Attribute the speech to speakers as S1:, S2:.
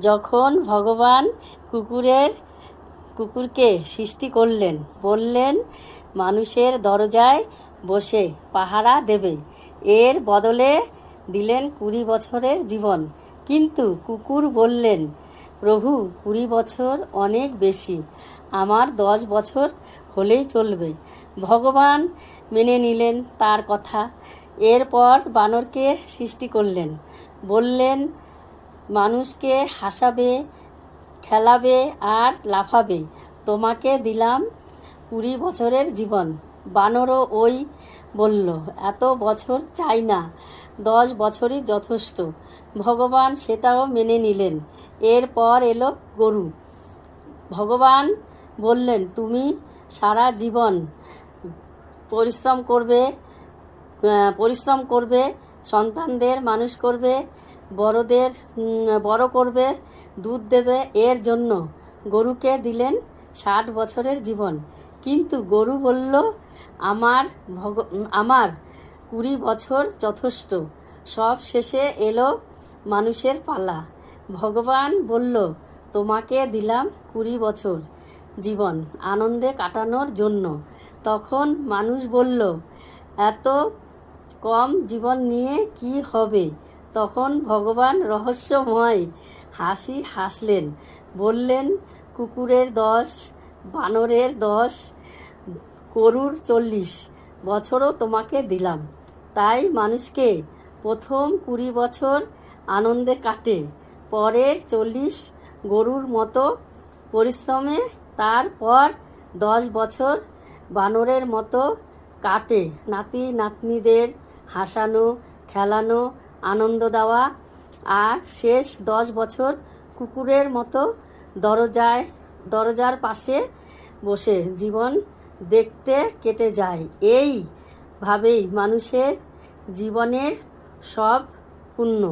S1: যখন ভগবান কুকুরকে সৃষ্টি করলেন, বললেন মানুষের দরজায় বসে পাহারা দেবে, এর বদলে দিলেন 20 বছরের জীবন। কিন্তু কুকুর বললেন, প্রভু 20 বছর অনেক বেশি, আমার 10 বছর হলেই চলবে। ভগবান মেনে নিলেন তার কথা। এরপর বানরকে সৃষ্টি করলেন, বললেন মানুষকে হাসাবে, খেলাবে আর লাফাবে, তোমাকে দিলাম 20 বছরের জীবন। বানরও ওই বলল, এত বছর চাই না, 10 বছরই যথেষ্ট। ভগবান সেটাও মেনে নিলেন। এরপর এলো গরু। ভগবান বললেন, তুমি সারা জীবন পরিশ্রম করবে, সন্তানদের মানুষ করবে, বড় করবে, দুধ দেবে, এর জন্য গরুকে দিলেন 60 বছরের জীবন। কিন্তু গরু বলল, আমার 20 বছর যথেষ্ট। সব শেষে এলো মানুষের পালা। ভগবান বলল, তোমাকে দিলাম 20 বছর জীবন আনন্দে কাটানোর জন্য। তখন মানুষ বলল, এত কম জীবন নিয়ে কি হবে? তখন ভগবান রহস্যময় হাসি হাসলেন, বললেন, কুকুরের 10, বানরের 10, গরুর 40 বছরও তোমাকে দিলাম। তাই মানুষকে প্রথম 20 বছর আনন্দে কাটে, পরের 40 গরুর মতো পরিশ্রমে, তারপর 10 বছর বানরের মতো কাটে নাতি নাতনিদের হাসানো, খেলানো, আনন্দ দেওয়া, আর শেষ 10 বছর কুকুরের মতো দরজার পাশে বসে জীবন দেখতে কেটে যায়। এইভাবেই মানুষের জীবনের সব পূর্ণ।